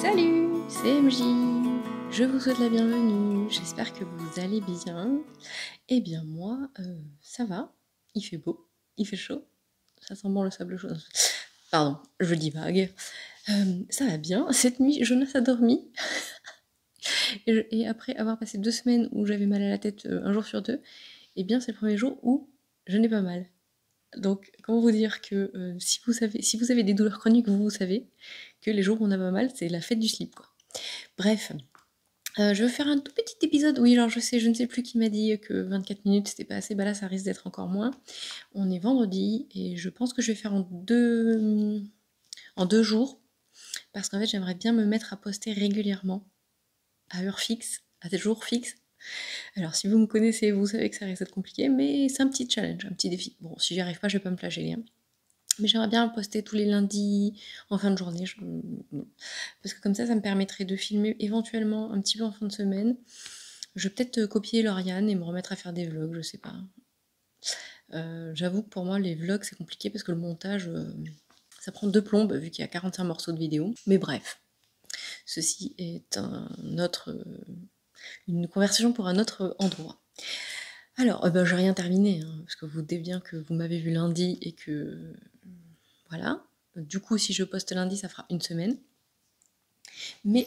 Salut, c'est MJ. Je vous souhaite la bienvenue. J'espère que vous allez bien. Eh bien moi, ça va. Il fait beau, il fait chaud. Ça sent bon le sable chaud. Pardon, je divague. Ça va bien. Cette nuit, Jonas a dormi. Et après avoir passé 2 semaines où j'avais mal à la tête un jour sur deux, eh bien c'est le premier jour où je n'ai pas mal. Donc, comment vous dire que si vous avez des douleurs chroniques, vous savez que les jours où on a pas mal, c'est la fête du slip, quoi. Bref, je veux faire un tout petit épisode. Oui, alors je ne sais plus qui m'a dit que 24 minutes c'était pas assez. Bah là, ça risque d'être encore moins. On est vendredi et je pense que je vais faire en deux jours. Parce qu'en fait, j'aimerais bien me mettre à poster régulièrement, à heure fixe, à des jours fixes. Alors, si vous me connaissez, vous savez que ça risque d'être compliqué, mais c'est un petit challenge, un petit défi. Bon, si j'y arrive pas, je vais pas me flageller, hein. Mais j'aimerais bien poster tous les lundis en fin de journée. Parce que comme ça me permettrait de filmer éventuellement un petit peu en fin de semaine. Je vais peut-être copier Lauriane et me remettre à faire des vlogs, je sais pas. J'avoue que pour moi, les vlogs, c'est compliqué parce que le montage, ça prend 2 plombes vu qu'il y a 45 morceaux de vidéo. Mais bref, ceci est une conversation pour un autre endroit. Alors, je n'ai rien terminé, hein, parce que vous doutez bien que vous m'avez vu lundi et que... Voilà. Du coup, si je poste lundi, ça fera 1 semaine. Mais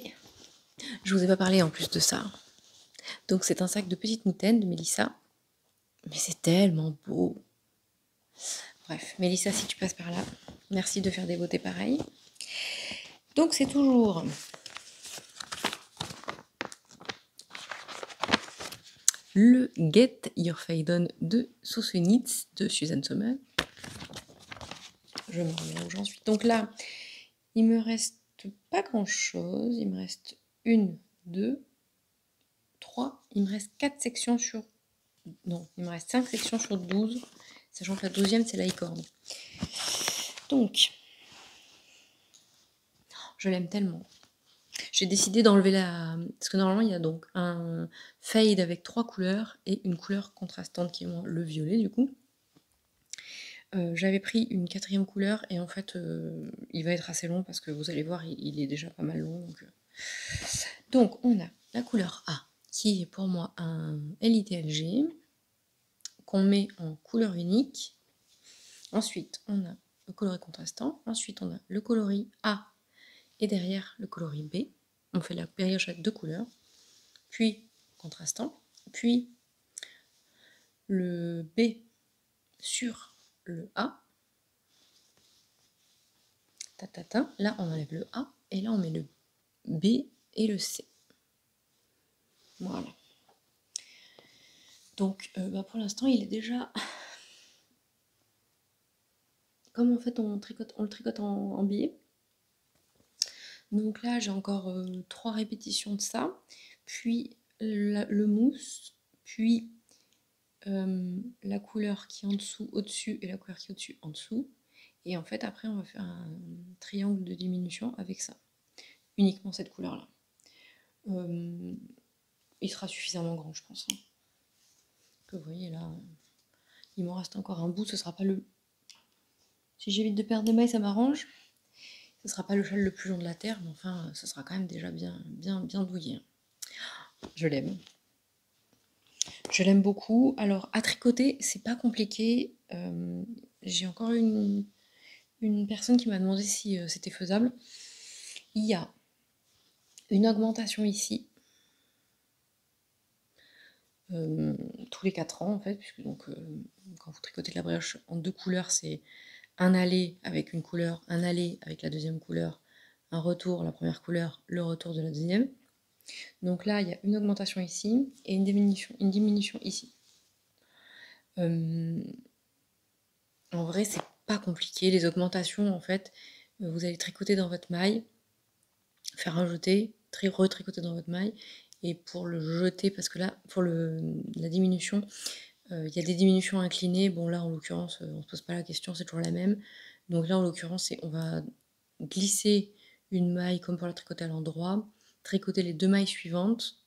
je vous ai pas parlé en plus de ça. Donc c'est un sac de petite mitaine de Mélissa. Mais c'est tellement beau. Bref, Mélissa, si tu passes par là, merci de faire des beautés pareilles. Donc c'est toujours le Get Your Fade On de Sousunitz de Suzanne Sommer. Je me remets où j'en suis. Donc là, il me reste pas grand chose. Il me reste 1, 2, 3. Il me reste 4 sections sur... Non, il me reste 5 sections sur 12. Sachant que la 12e, c'est la licorne. Donc, je l'aime tellement. J'ai décidé d'enlever la... Parce que normalement, il y a donc un fade avec 3 couleurs et une couleur contrastante qui est le violet, du coup. J'avais pris une 4e couleur et en fait, il va être assez long parce que vous allez voir, il est déjà pas mal long. Donc, on a la couleur A qui est pour moi un LITLG qu'on met en couleur unique. Ensuite, on a le coloris contrastant. Ensuite, on a le coloris A et derrière le coloris B. On fait la périoche avec 2 couleurs. Puis contrastant. Puis le B sur le A. Tatata. Là, on enlève le A. Et là, on met le B et le C. Voilà. Donc, pour l'instant, il est déjà... Comme en fait, on le tricote en biais. Donc là, j'ai encore 3 répétitions de ça. Puis le mousse. Puis la couleur qui est en dessous, au-dessus, et la couleur qui est au-dessus, en dessous. Et en fait, après, on va faire un triangle de diminution avec ça. Uniquement cette couleur-là. Il sera suffisamment grand, je pense. Hein. Que vous voyez là, il m'en reste encore un bout, ce sera pas le... Si j'évite de perdre des mailles, ça m'arrange. Ce sera pas le châle le plus long de la terre, mais enfin, ce sera quand même déjà bien douillé. Je l'aime. Je l'aime beaucoup. Alors, à tricoter, c'est pas compliqué. J'ai encore une personne qui m'a demandé si c'était faisable. Il y a une augmentation ici, tous les 4 ans en fait, puisque donc quand vous tricotez de la brioche en 2 couleurs, c'est un aller avec une couleur, un aller avec la deuxième couleur, un retour, la première couleur, le retour de la deuxième. Donc là, il y a une augmentation ici et une diminution ici. En vrai, c'est pas compliqué. Les augmentations, en fait, vous allez tricoter dans votre maille, faire un jeté, retricoter dans votre maille, et pour le jeter, parce que là, pour la diminution, il y a des diminutions inclinées. Bon, là, en l'occurrence, on se pose pas la question, c'est toujours la même. Donc là, en l'occurrence, on va glisser une maille comme pour la tricoter à l'endroit, tricoter les 2 mailles suivantes,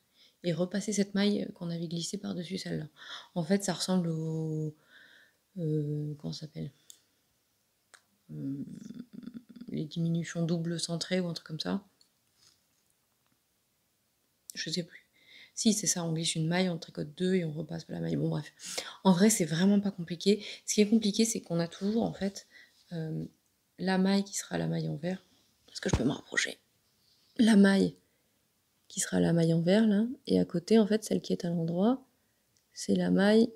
et repasser cette maille qu'on avait glissée par-dessus celle-là. En fait, ça ressemble au... comment ça s'appelle les diminutions double centrées ou un truc comme ça. je sais plus. Si, c'est ça, on glisse une maille, on tricote 2 et on repasse la maille. Bon bref. En vrai, c'est vraiment pas compliqué. Ce qui est compliqué, c'est qu'on a toujours en fait la maille qui sera la maille en vert. Est-ce que je peux me rapprocher? La maille qui sera la maille en vert là, et à côté en fait celle qui est à l'endroit, c'est la maille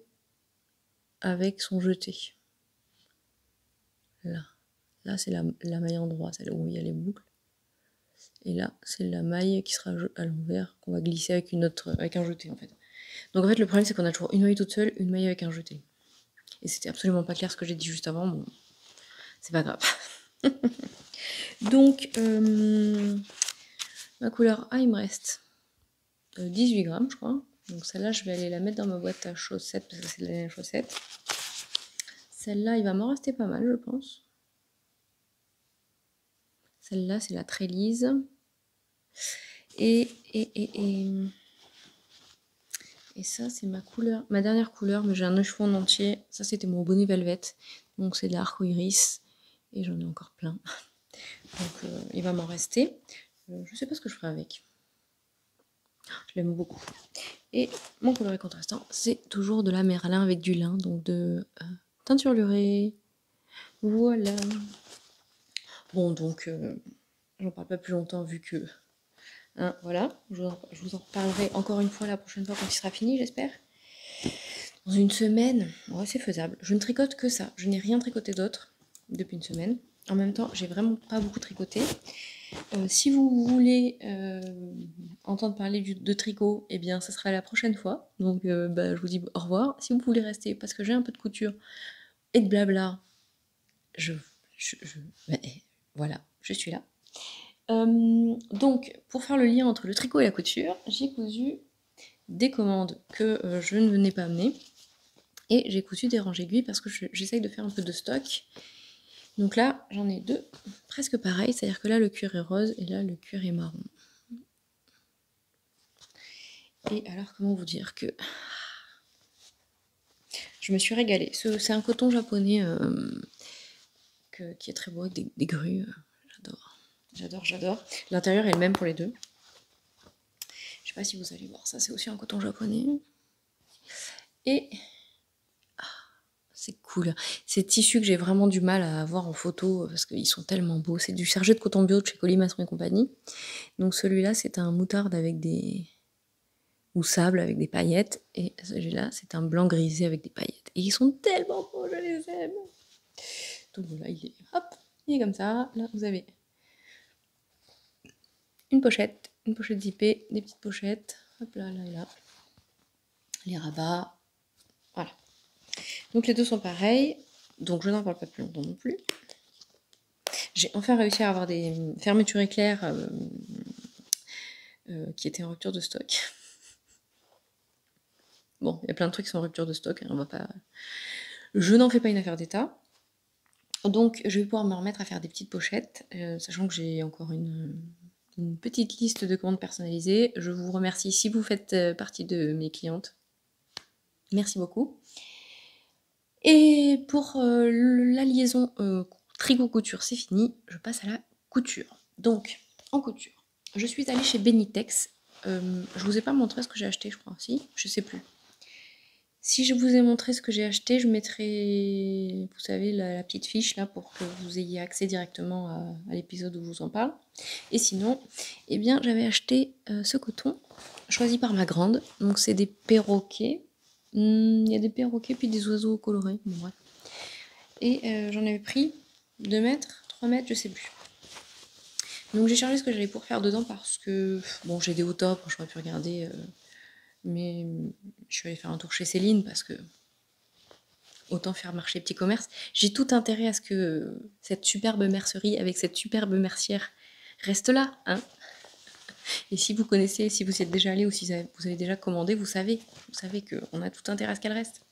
avec son jeté. Là c'est la maille en droit, celle où il y a les boucles. Et là, c'est la maille qui sera à l'envers, qu'on va glisser avec avec un jeté en fait. Donc en fait, le problème c'est qu'on a toujours une maille toute seule, une maille avec un jeté. Et c'était absolument pas clair ce que j'ai dit juste avant, bon, c'est pas grave. Donc, ma couleur A, il me reste 18 grammes, je crois. Donc celle-là, je vais aller la mettre dans ma boîte à chaussettes, parce que c'est de la laine à chaussettes. Celle-là, il va m'en rester pas mal, je pense. Celle-là, c'est la Trélise. Et ça, c'est ma dernière couleur, mais j'ai un écheveau en entier. Ça, c'était mon bonnet velvet. Donc, c'est de l'arc-iris. Et j'en ai encore plein. Donc, il va m'en rester. Je sais pas ce que je ferai avec. Je l'aime beaucoup. Et mon coloris contrastant, c'est toujours de la Merlin avec du lin. Donc, de teinture lurée. Voilà. Bon, donc, j'en parle pas plus longtemps vu que... Hein, voilà, je vous en reparlerai encore une fois la prochaine fois quand il sera fini, j'espère. Dans une semaine, ouais, c'est faisable. Je ne tricote que ça. Je n'ai rien tricoté d'autre depuis une semaine. En même temps, j'ai vraiment pas beaucoup tricoté. Si vous voulez entendre parler de tricot, eh bien, ça sera la prochaine fois. Donc, je vous dis au revoir. Si vous voulez rester, parce que j'ai un peu de couture et de blabla, voilà, je suis là. Donc, pour faire le lien entre le tricot et la couture, j'ai cousu des commandes que je ne venais pas amener. Et j'ai cousu des rangs aiguilles parce que j'essaye de faire un peu de stock. Donc là, j'en ai deux presque pareils, c'est-à-dire que là, le cuir est rose et là, le cuir est marron. Et alors, comment vous dire que je me suis régalée. C'est un coton japonais qui est très beau avec des grues. J'adore. L'intérieur est le même pour les deux. Je sais pas si vous allez voir ça, c'est aussi un coton japonais. Et c'est cool. Ces tissus que j'ai vraiment du mal à avoir en photo parce qu'ils sont tellement beaux. C'est du sergé de coton bio de chez Colimaçon et compagnie. Donc celui-là, c'est un moutarde avec ou sable avec des paillettes. Et celui-là, c'est un blanc grisé avec des paillettes. Et ils sont tellement beaux, je les aime. Donc voilà, il est comme ça. Là, vous avez une pochette zippée, des petites pochettes. Hop là, là et là. Les rabats. Voilà. Donc les deux sont pareils. Donc je n'en parle pas plus longtemps non plus. J'ai enfin réussi à avoir des fermetures éclairs qui étaient en rupture de stock. Bon, il y a plein de trucs qui sont en rupture de stock, hein, on va pas... Je n'en fais pas une affaire d'état. Donc je vais pouvoir me remettre à faire des petites pochettes, sachant que j'ai encore une petite liste de commandes personnalisées. Je vous remercie si vous faites partie de mes clientes. Merci beaucoup. Et pour la liaison tricot-couture, c'est fini. Je passe à la couture. Donc, en couture, je suis allée chez Benitex. Je vous ai pas montré ce que j'ai acheté, je crois. Si, je sais plus. Si je vous ai montré ce que j'ai acheté, je mettrai, vous savez, la petite fiche là pour que vous ayez accès directement à l'épisode où je vous en parle. Et sinon, eh bien, j'avais acheté ce coton choisi par ma grande. Donc, c'est des perroquets. Il y a des perroquets puis des oiseaux colorés. Bon, bref. Et j'en avais pris 2 mètres, 3 mètres, je sais plus. Donc, j'ai chargé ce que j'allais pour faire dedans parce que, bon, j'ai des hauts tops, j'aurais pu regarder. Mais je suis allée faire un tour chez Céline parce que autant faire marcher petit commerce. J'ai tout intérêt à ce que cette superbe mercerie avec cette superbe mercière reste là, hein. Et si vous connaissez, si vous y êtes déjà allé ou si vous avez déjà commandé, vous savez qu'on a tout intérêt à ce qu'elle reste.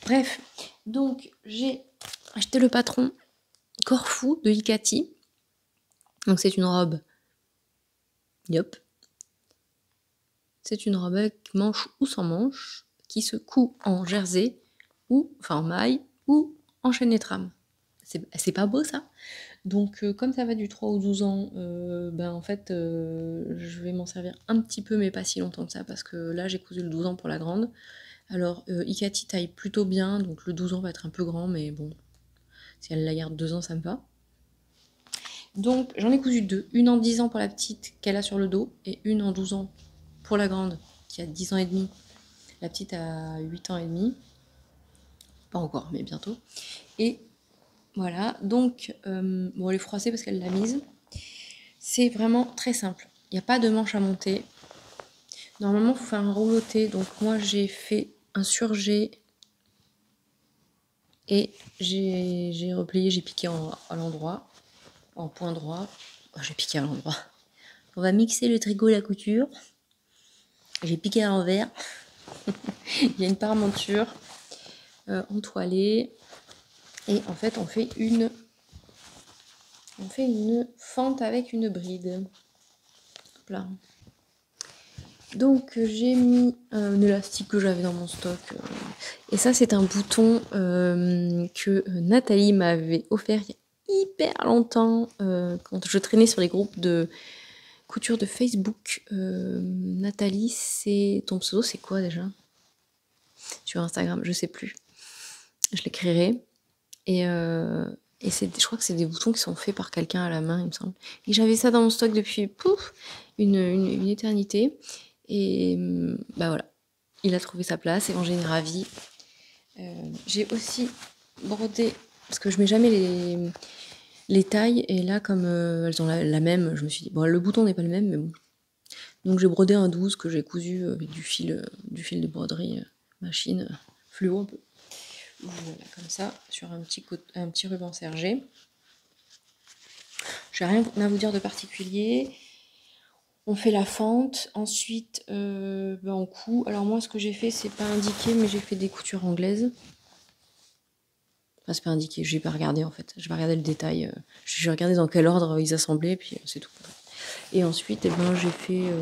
Bref, donc j'ai acheté le patron Corfou de Icati. Donc c'est une robe. Yop. C'est une robe avec manche ou sans manche qui se coud en jersey ou, enfin en maille ou en chaîne et trame. C'est pas beau ça? Donc comme ça va du 3 au 12 ans, ben en fait je vais m'en servir un petit peu mais pas si longtemps que ça parce que là j'ai cousu le 12 ans pour la grande. Alors Ikati taille plutôt bien, donc le 12 ans va être un peu grand mais bon, si elle la garde 2 ans ça me va. Donc j'en ai cousu deux, une en 10 ans pour la petite qu'elle a sur le dos et une en 12 ans pour la grande qui a 10 ans et demi. La petite a 8 ans et demi, pas encore mais bientôt. Et voilà, donc bon elle est froissée parce qu'elle l'a mise. C'est vraiment très simple, il n'y a pas de manche à monter. Normalement il faut faire un rouloté, donc moi j'ai fait un surjet et j'ai replié, j'ai piqué à l'endroit, en point droit. Oh, j'ai piqué à l'endroit. On va mixer le tricot et la couture. J'ai piqué à l'envers. Il y a une parementure entoilée. Et en fait, on fait une fente avec une bride. Hop là. Donc j'ai mis un élastique que j'avais dans mon stock. Et ça, c'est un bouton que Nathalie m'avait offert il y a hyper longtemps quand je traînais sur les groupes de couture de Facebook. Nathalie, c'est ton pseudo, c'est quoi déjà? Sur Instagram, je sais plus. Je l'écrirai. Et je crois que c'est des boutons qui sont faits par quelqu'un à la main, il me semble. Et j'avais ça dans mon stock depuis une éternité. Et bah voilà, il a trouvé sa place et Angéline est ravie. J'ai aussi brodé, parce que je mets jamais les tailles, et là comme elles ont la même, je me suis dit, bon le bouton n'est pas le même, mais bon. Donc j'ai brodé un 12 que j'ai cousu avec du fil de broderie machine, fluo un peu. Voilà, comme ça, sur un petit ruban sergé. J'ai rien à vous dire de particulier. On fait la fente, ensuite on coud. Alors moi ce que j'ai fait, c'est pas indiqué, mais j'ai fait des coutures anglaises. Enfin c'est pas indiqué, j'ai pas regardé en fait. J'ai pas regardé le détail. J'ai regardé dans quel ordre ils assemblaient, puis c'est tout. Et ensuite, j'ai fait...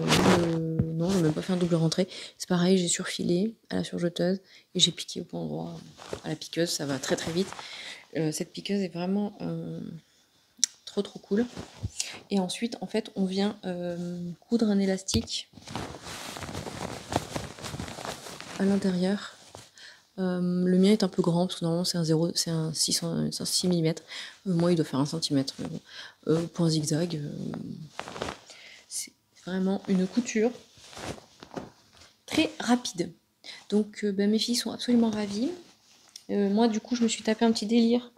non, j'ai même pas fait un double rentrée. C'est pareil, j'ai surfilé à la surjeteuse et j'ai piqué au point droit à la piqueuse. Ça va très très vite. Cette piqueuse est vraiment trop trop cool. Et ensuite, en fait, on vient coudre un élastique à l'intérieur. Le mien est un peu grand parce que normalement c'est un 6 mm. Moi, il doit faire 1 cm. Mais bon. Point zigzag. C'est vraiment une couture très rapide. Donc mes filles sont absolument ravies. Moi, du coup, je me suis tapé un petit délire.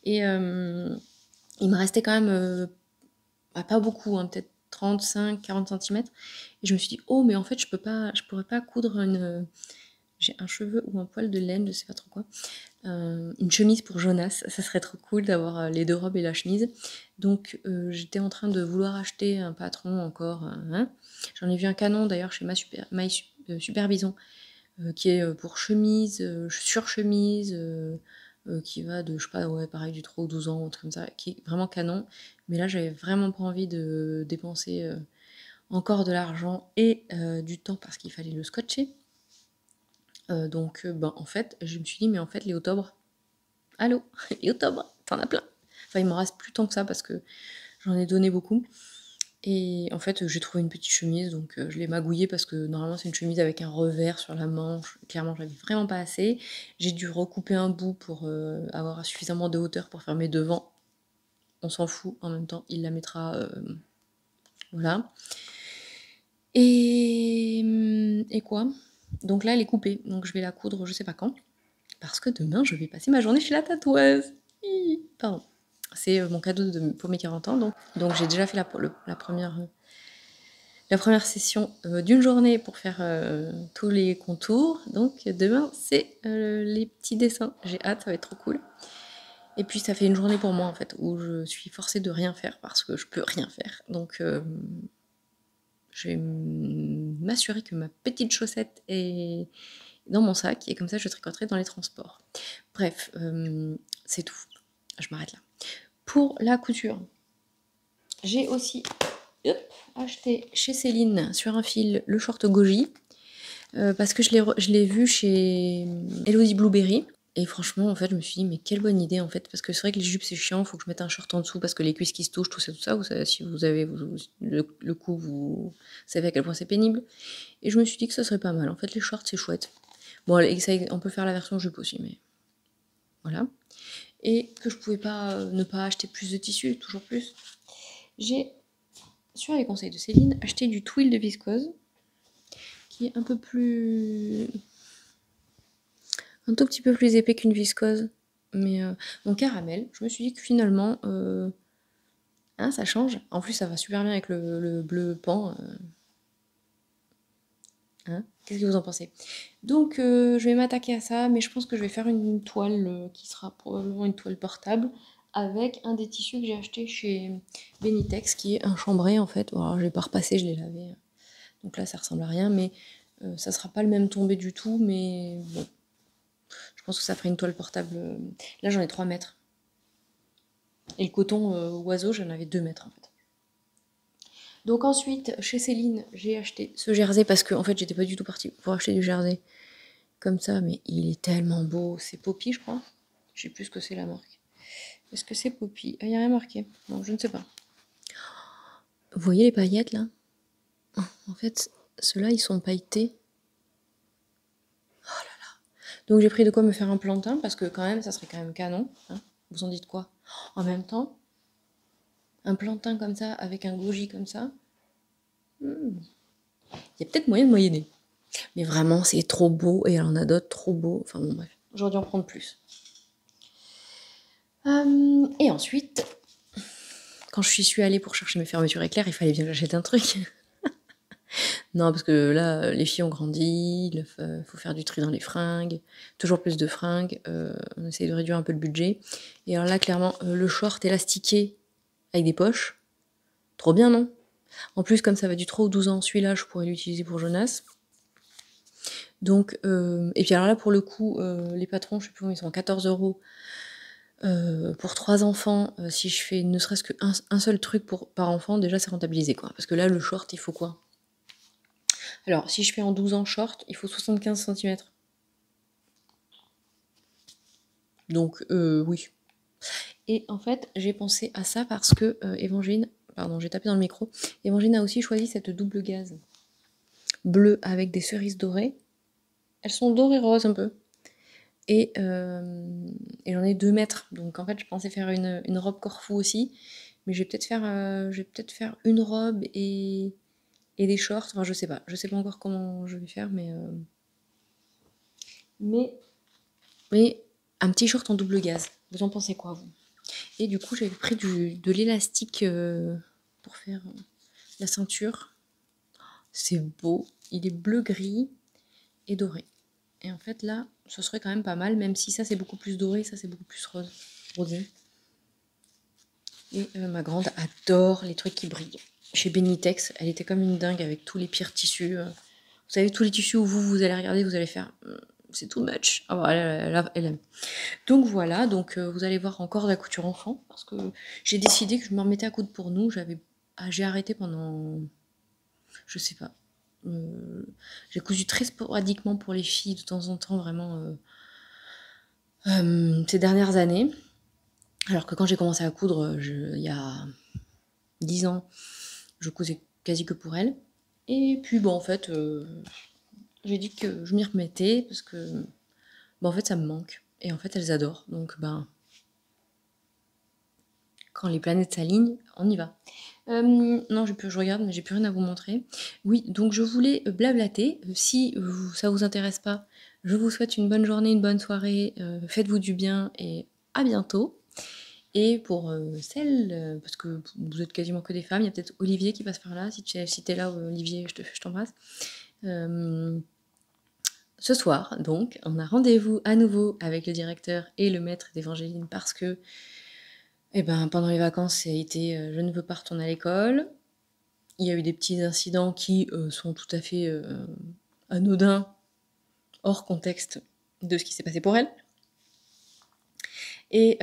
Et il me restait quand même pas beaucoup, hein, peut-être 35-40 cm. Et je me suis dit, oh, mais en fait, je pourrais pas coudre j'ai un cheveu ou un poil de laine, je sais pas trop quoi. Une chemise pour Jonas, ça serait trop cool d'avoir les deux robes et la chemise. Donc j'étais en train de vouloir acheter un patron encore. Hein. J'en ai vu un canon d'ailleurs chez My Superbison qui est pour chemise, sur-chemise, qui va de, je sais pas, ouais, pareil, du 3 ou 12 ans, un truc comme ça, qui est vraiment canon. Mais là, j'avais vraiment pas envie de dépenser encore de l'argent et du temps parce qu'il fallait le scotcher. Donc, en fait, je me suis dit, mais en fait, les octobre, allô, les octobre, t'en as plein. Enfin, il me reste plus tant que ça parce que j'en ai donné beaucoup. Et en fait, j'ai trouvé une petite chemise, donc je l'ai magouillée parce que normalement, c'est une chemise avec un revers sur la manche. Clairement, j'avais vraiment pas assez. J'ai dû recouper un bout pour avoir suffisamment de hauteur pour faire mes devants. On s'en fout, en même temps, il la mettra. Voilà. Et quoi? Donc là, elle est coupée, donc je vais la coudre je sais pas quand. Parce que demain, je vais passer ma journée chez la tatoueuse. Pardon. C'est mon cadeau pour mes 40 ans. Donc j'ai déjà fait la première session d'une journée pour faire tous les contours. Donc demain, c'est les petits dessins. J'ai hâte, ça va être trop cool. Et puis ça fait une journée pour moi en fait, où je suis forcée de rien faire parce que je peux rien faire. Donc je vais m'assurer que ma petite chaussette est dans mon sac et comme ça je tricoterai dans les transports. Bref, c'est tout. Je m'arrête là. Pour la couture, j'ai aussi acheté chez Céline sur un fil le short goji parce que je l'ai vu chez Elodie Blueberry Et franchement, en fait, je me suis dit: «Mais quelle bonne idée, en fait», parce que c'est vrai que les jupes, c'est chiant, faut que je mette un short en dessous parce que les cuisses qui se touchent, tout ça, vous savez, si vous avez le coup, vous savez à quel point c'est pénible. Et je me suis dit que ça serait pas mal. En fait, les shorts, c'est chouette. Bon, allez, on peut faire la version jupe aussi, mais voilà. Et que je pouvais pas ne pas acheter plus de tissu, toujours plus. J'ai, sur les conseils de Céline, acheté du twill de viscose, qui est un tout petit peu plus épais qu'une viscose, mais mon caramel. Je me suis dit que finalement, hein, ça change. En plus, ça va super bien avec le bleu pan. Hein, qu'est-ce que vous en pensez? Donc, je vais m'attaquer à ça, mais je pense que je vais faire une toile qui sera probablement une toile portable avec un des tissus que j'ai acheté chez Benitex, qui est un chambré en fait. Bon, alors, je l'ai pas repassé, je l'ai lavé. Donc là, ça ressemble à rien, mais ça sera pas le même tombé du tout, mais bon, je pense que ça ferait une toile portable. Là, j'en ai 3 mètres. Et le coton oiseau, j'en avais 2 mètres en fait. Donc ensuite, chez Céline, j'ai acheté ce jersey parce que en fait, j'étais pas du tout partie pour acheter du jersey comme ça, mais il est tellement beau. C'est Poppy, je crois. Je sais plus ce que c'est la marque. Est-ce que c'est Poppy? Ah, il n'y a rien marqué. Non, je ne sais pas. Vous voyez les paillettes là? En fait, ceux-là, ils sont pailletés. Oh là là. Donc j'ai pris de quoi me faire un plantain parce que quand même, ça serait quand même canon. Hein, vous en dites quoi? En même temps, un plantain comme ça, avec un goji comme ça, il y a peut-être moyen de moyenner. Mais vraiment, c'est trop beau. Et il y en a d'autres trop beaux. Enfin bon, bref. J'aurais dû en prendre plus. Et ensuite, quand je suis allée pour chercher mes fermetures éclairs, il fallait bien que j'achète un truc. Non, parce que là, les filles ont grandi, il faut faire du tri dans les fringues, toujours plus de fringues, on essaye de réduire un peu le budget. Et alors là, clairement, le short élastiqué avec des poches, trop bien, non? En plus, comme ça va du 3 ou 12 ans, celui-là, je pourrais l'utiliser pour Jonas. Donc, et puis alors là, pour le coup, les patrons, je sais plus combien ils sont, à 14 € pour 3 enfants. Si je fais ne serait-ce qu'un seul truc par enfant, déjà c'est rentabilisé, quoi. Parce que là, le short, il faut quoi? Alors, si je fais en 12 ans short, il faut 75 cm. Donc, oui. Et en fait, j'ai pensé à ça parce que Évangéline, pardon, j'ai tapé dans le micro, Évangéline a aussi choisi cette double gaze bleue avec des cerises dorées. Elles sont dorées roses un peu. Et j'en ai 2 mètres. Donc en fait, je pensais faire une robe Corfou aussi. Mais je vais peut-être faire une robe et des shorts. Enfin, je sais pas. Je sais pas encore comment je vais faire, mais un petit short en double gaze. Vous en pensez quoi, vous? Et du coup, j'avais pris de l'élastique pour faire la ceinture. C'est beau. Il est bleu-gris et doré. Et en fait, là, ce serait quand même pas mal, même si ça, c'est beaucoup plus doré, ça, c'est beaucoup plus rosé. Et ma grande adore les trucs qui brillent. Chez Benitex, elle était comme une dingue avec tous les pires tissus. Vous savez, tous les tissus où vous allez regarder, vous allez faire c'est too much. Ah, bah, elle aime. Donc voilà, vous allez voir encore de la couture enfant, parce que j'ai décidé que je me remettais à coudre pour nous. J'ai arrêté pendant, je sais pas. J'ai cousu très sporadiquement pour les filles de temps en temps, vraiment, ces dernières années. Alors que quand j'ai commencé à coudre, il y a 10 ans, je cousais quasi que pour elles. Et puis bon, en fait, j'ai dit que je m'y remettais parce que en fait, ça me manque. Et en fait, elles adorent. Donc quand les planètes s'alignent, on y va. Non, je regarde, mais j'ai plus rien à vous montrer. Oui, donc je voulais blablater. Si ça vous intéresse pas, je vous souhaite une bonne journée, une bonne soirée. Faites-vous du bien et à bientôt. Et pour celles, parce que vous êtes quasiment que des femmes, il y a peut-être Olivier qui passe par là. Si t'es là, Olivier, je t'embrasse. Ce soir, donc, on a rendez-vous à nouveau avec le directeur et le maître d'Évangéline parce que pendant les vacances, ça a été je ne veux pas retourner à l'école. Il y a eu des petits incidents qui sont tout à fait anodins, hors contexte de ce qui s'est passé pour elle. Et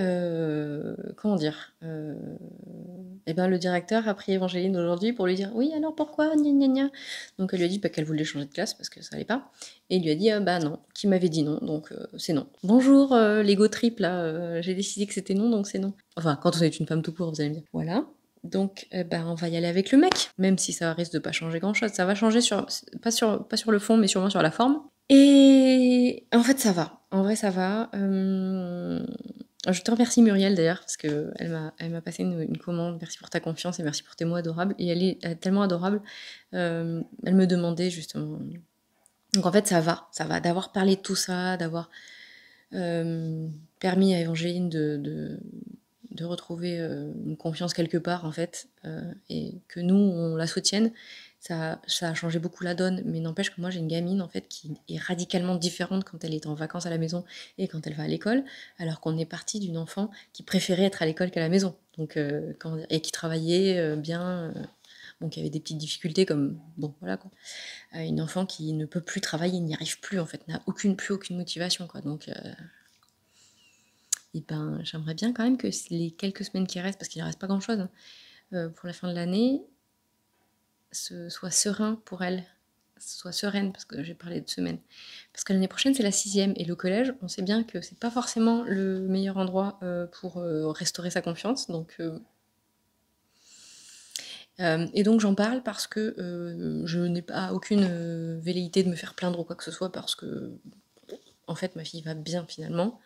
comment dire, et ben, le directeur a pris Évangéline aujourd'hui pour lui dire: «Oui, alors pourquoi? Gna gna gna». Donc elle lui a dit, bah, qu'elle voulait changer de classe parce que ça allait pas et il lui a dit: bah, non», qu'il m'avait dit non, donc c'est non. «Bonjour, l'ego trip là, j'ai décidé que c'était non, donc c'est non». Enfin, quand on est une femme tout court, vous allez me dire. Voilà, donc bah, on va y aller avec le mec, même si ça risque de pas changer grand-chose. Ça va changer pas sur le fond, mais sûrement sur la forme. Et en fait, ça va. En vrai, ça va. Je te remercie Muriel d'ailleurs, parce qu'elle m'a passé une commande. Merci pour ta confiance et merci pour tes mots adorables. Et elle est tellement adorable. Elle me demandait justement. Donc en fait, ça va d'avoir parlé de tout ça, d'avoir permis à Évangéline de retrouver une confiance quelque part en fait, et que nous on la soutienne. Ça a changé beaucoup la donne, mais n'empêche que moi j'ai une gamine en fait qui est radicalement différente quand elle est en vacances à la maison et quand elle va à l'école, alors qu'on est parti d'une enfant qui préférait être à l'école qu'à la maison, donc comment dire, et qui travaillait bien, bon, qui avait des petites difficultés comme bon voilà quoi. Une enfant qui ne peut plus travailler, n'y arrive plus en fait, n'a plus aucune motivation quoi, donc et ben j'aimerais bien quand même que les quelques semaines qui restent, parce qu'il ne reste pas grand chose, hein, pour la fin de l'année, soit serein pour elle, soit sereine, parce que j'ai parlé de semaine. Parce que l'année prochaine, c'est la 6e, et le collège, on sait bien que c'est pas forcément le meilleur endroit pour restaurer sa confiance. Donc, et donc j'en parle parce que je n'ai pas aucune velléité de me faire plaindre ou quoi que ce soit, parce que en fait ma fille va bien finalement,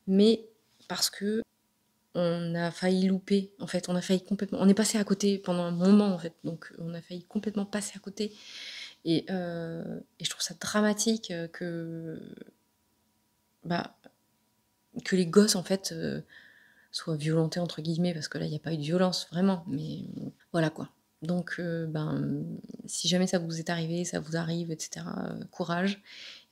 mais parce que on a failli louper, en fait, on a failli complètement. On est passé à côté pendant un moment, en fait, donc on a failli complètement passer à côté. Et je trouve ça dramatique bah, que les gosses, en fait, soient violentés, entre guillemets, parce que là, il n'y a pas eu de violence, vraiment, mais voilà quoi. Donc, ben, si jamais ça vous est arrivé, ça vous arrive, etc., courage.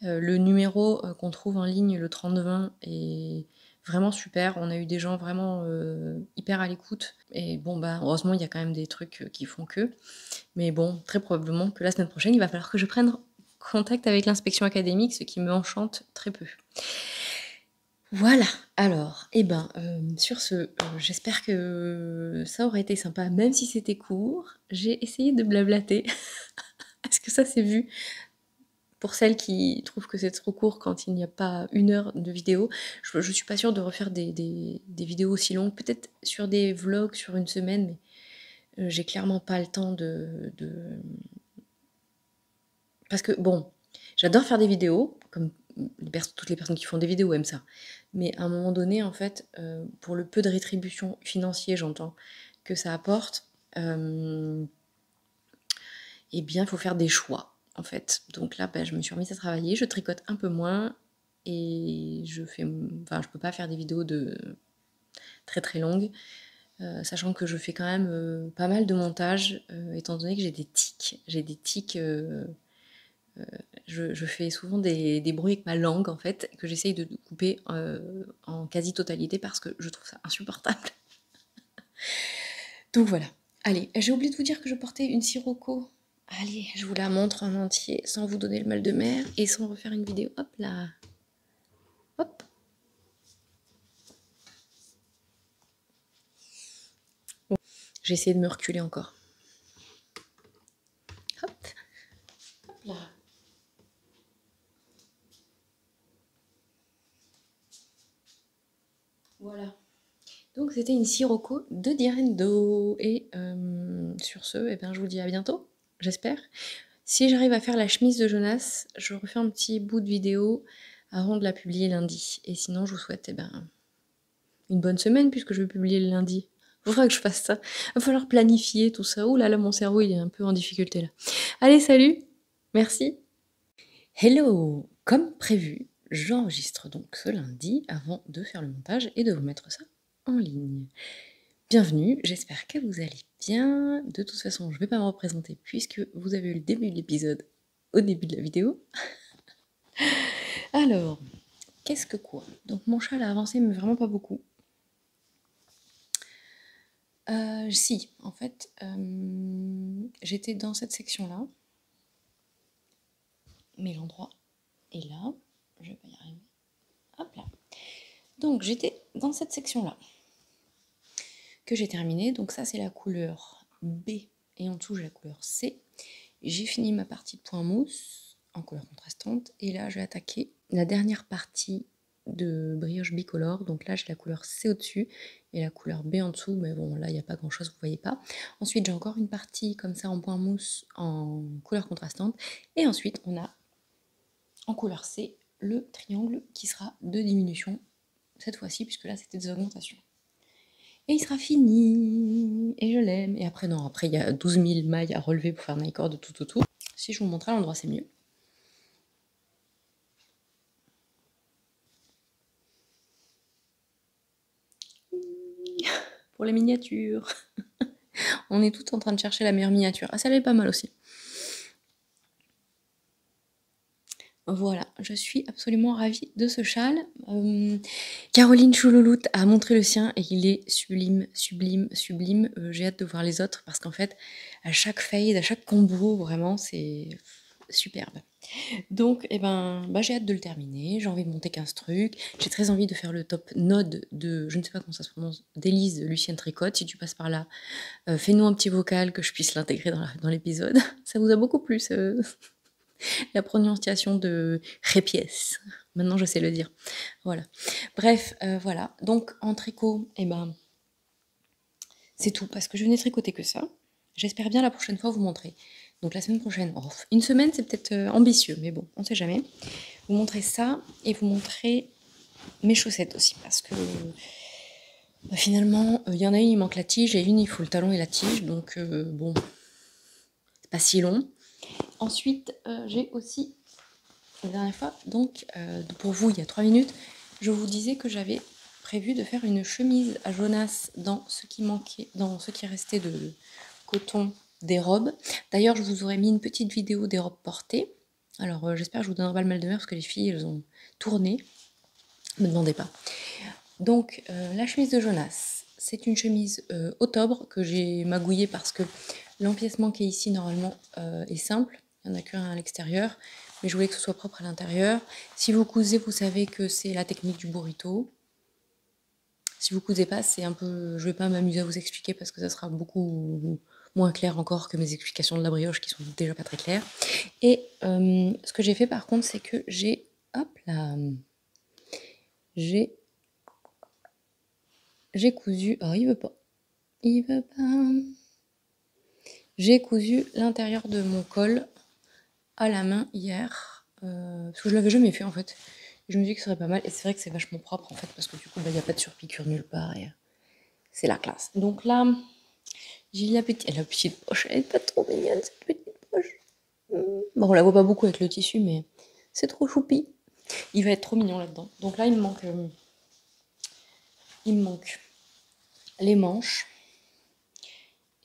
Le numéro qu'on trouve en ligne, le 3020, est vraiment super. On a eu des gens vraiment hyper à l'écoute. Et bon, bah, heureusement, il y a quand même des trucs qui font que. Mais bon, très probablement que la semaine prochaine, il va falloir que je prenne contact avec l'inspection académique, ce qui me enchante très peu. Voilà, alors, eh ben, sur ce, j'espère que ça aurait été sympa, même si c'était court. J'ai essayé de blablater. Est-ce que ça s'est vu? Pour celles qui trouvent que c'est trop court quand il n'y a pas 1 heure de vidéo, je suis pas sûre de refaire des vidéos aussi longues. Peut-être sur des vlogs sur une semaine, mais j'ai clairement pas le temps parce que bon, j'adore faire des vidéos, comme toutes les personnes qui font des vidéos aiment ça. Mais à un moment donné, en fait, pour le peu de rétribution financière, j'entends, que ça apporte, eh bien, il faut faire des choix, en fait. Donc là, bah, je me suis remise à travailler, je tricote un peu moins et je peux pas faire des vidéos très très longues, sachant que je fais quand même pas mal de montage, étant donné que j'ai des tics. Je fais souvent des bruits avec ma langue, en fait, que j'essaye de couper en quasi-totalité parce que je trouve ça insupportable. Donc voilà. Allez, j'ai oublié de vous dire que je portais une sirocco. Allez, je vous la montre en entier, sans vous donner le mal de mer et sans refaire une vidéo. Hop là. Hop. Bon, j'ai essayé de me reculer encore. Hop. Hop là. Voilà. Donc c'était une sirocco de Direndo. Et sur ce, eh ben, je vous dis à bientôt, j'espère. Si j'arrive à faire la chemise de Jonas, je refais un petit bout de vidéo avant de la publier lundi. Et sinon, je vous souhaite une bonne semaine puisque je vais publier le lundi. Il faudra que je fasse ça. Il va falloir planifier tout ça. Ouh là là, mon cerveau, il est un peu en difficulté là. Allez, salut. Merci. Hello. Comme prévu, j'enregistre donc ce lundi avant de faire le montage et de vous mettre ça en ligne. Bienvenue, j'espère que vous allez bien. De toute façon, je ne vais pas me représenter puisque vous avez eu le début de l'épisode au début de la vidéo. Alors, qu'est-ce que quoi? Donc mon chat a avancé, mais vraiment pas beaucoup. Si, en fait, j'étais dans cette section-là, mais l'endroit est là. Je vais pas y arriver. Hop là. Donc j'étais dans cette section-là que j'ai terminée. Donc ça, c'est la couleur B et en dessous, j'ai la couleur C. J'ai fini ma partie de point mousse en couleur contrastante. Et là, je vais attaquer la dernière partie de brioche bicolore. Donc là, j'ai la couleur C au-dessus et la couleur B en dessous. Mais bon, là, il n'y a pas grand-chose, vous ne voyez pas. Ensuite, j'ai encore une partie comme ça en point mousse en couleur contrastante. Et ensuite, on a en couleur C le triangle qui sera de diminution cette fois-ci, puisque là, c'était des augmentations. Et il sera fini, et je l'aime. Et après, non, après, il y a 12 000 mailles à relever pour faire un accord de tout autour. Si je vous montre à l'endroit, c'est mieux. Pour les miniatures. On est toutes en train de chercher la meilleure miniature. Ah, ça l'est pas mal aussi. Voilà, je suis absolument ravie de ce châle. Caroline Choulouloute a montré le sien et il est sublime, sublime, sublime. J'ai hâte de voir les autres parce qu'en fait, à chaque fade, à chaque combo, vraiment, c'est superbe. Donc, j'ai hâte de le terminer. J'ai envie de monter 15 trucs. J'ai très envie de faire le top node de, je ne sais pas comment ça se prononce, d'Élise Lucienne Tricotte. Si tu passes par là, fais-nous un petit vocal que je puisse l'intégrer dans l'épisode. Ça vous a beaucoup plu, la prononciation de Répiès. Maintenant, je sais le dire. Voilà. Bref, voilà. Donc, en tricot, c'est tout, parce que je n'ai tricoté que ça. J'espère bien la prochaine fois vous montrer. Donc, la semaine prochaine, une semaine, c'est peut-être ambitieux, mais bon, on ne sait jamais. Vous montrez ça et vous montrez mes chaussettes aussi, parce que finalement, il y en a une, il manque la tige, et une, il faut le talon et la tige, donc bon, c'est pas si long. Ensuite, j'ai aussi, la dernière fois, donc pour vous, il y a 3 minutes, je vous disais que j'avais prévu de faire une chemise à Jonas dans ce qui manquait, dans ce qui restait de coton des robes. D'ailleurs, je vous aurais mis une petite vidéo des robes portées. Alors, j'espère que je vous donnerai pas le mal de mer, parce que les filles, elles ont tourné. Ne me demandez pas. Donc, la chemise de Jonas, c'est une chemise octobre que j'ai magouillée parce que l'empiècement qui est ici, normalement, est simple. Il n'y en a qu'un à l'extérieur, mais je voulais que ce soit propre à l'intérieur. Si vous cousez, vous savez que c'est la technique du burrito. Si vous cousez pas, c'est un peu... Je vais pas m'amuser à vous expliquer parce que ça sera beaucoup moins clair encore que mes explications de la brioche qui sont déjà pas très claires. Et ce que j'ai fait par contre, c'est que j'ai... Hop là... J'ai cousu... Oh, il veut pas. Il veut pas... J'ai cousu l'intérieur de mon col à la main hier. Parce que je l'avais jamais fait en fait. Je me dis que ce serait pas mal. Et c'est vrai que c'est vachement propre en fait. Parce que du coup, il n'y a pas de surpiqûre nulle part. Et c'est la classe. Donc là, j'ai la petite poche. Elle est pas trop mignonne cette petite poche. Bon, on la voit pas beaucoup avec le tissu, mais c'est trop choupi. Il va être trop mignon là-dedans. Donc là, il me manque les manches.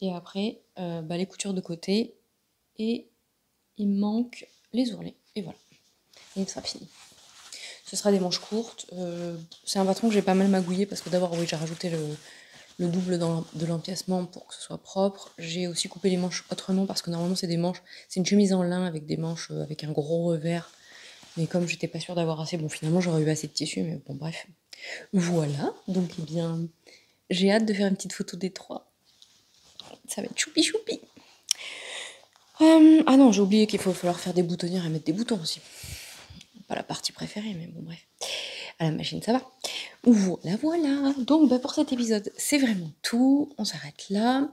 Et après, les coutures de côté. Et il me manque les ourlets. Et voilà. Et il sera fini. Ce sera des manches courtes. C'est un patron que j'ai pas mal magouillé parce que d'abord, oui, j'ai rajouté le double de l'empiècement pour que ce soit propre. J'ai aussi coupé les manches autrement parce que normalement, c'est une chemise en lin avec des manches avec un gros revers. Mais comme j'étais pas sûre d'avoir assez, bon, finalement, j'aurais eu assez de tissu, mais bon, bref. Voilà. Donc, j'ai hâte de faire une petite photo des trois. Ça va être choupi choupi. Ah non, j'ai oublié qu'il falloir faire des boutonnières et mettre des boutons aussi. Pas la partie préférée, mais bon, bref. À la machine, ça va. Voilà. Donc, pour cet épisode, c'est vraiment tout. On s'arrête là.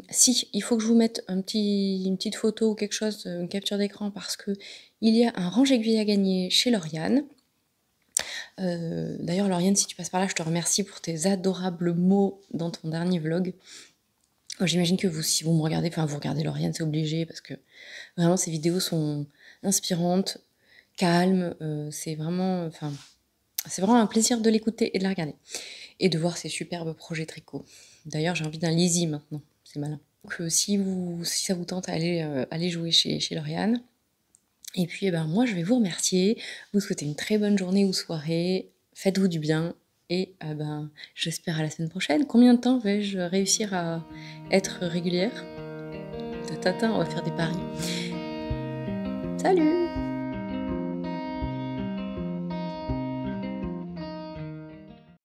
Si, il faut que je vous mette une petite photo ou quelque chose, une capture d'écran, parce que il y a un range-aiguille à gagner chez Lauriane. D'ailleurs, Lauriane, si tu passes par là, je te remercie pour tes adorables mots dans ton dernier vlog. J'imagine que si vous me regardez, vous regardez Lauriane, c'est obligé, parce que vraiment, ces vidéos sont inspirantes, calmes, c'est vraiment un plaisir de l'écouter et de la regarder. Et de voir ces superbes projets tricot. D'ailleurs, j'ai envie d'un Lizzie maintenant, c'est malin. Donc, si ça vous tente, allez jouer chez Lauriane. Et puis, moi, je vais vous remercier, vous souhaiter une très bonne journée ou soirée, faites-vous du bien, et j'espère à la semaine prochaine. Combien de temps vais-je réussir à être régulière? On va faire des paris. Salut!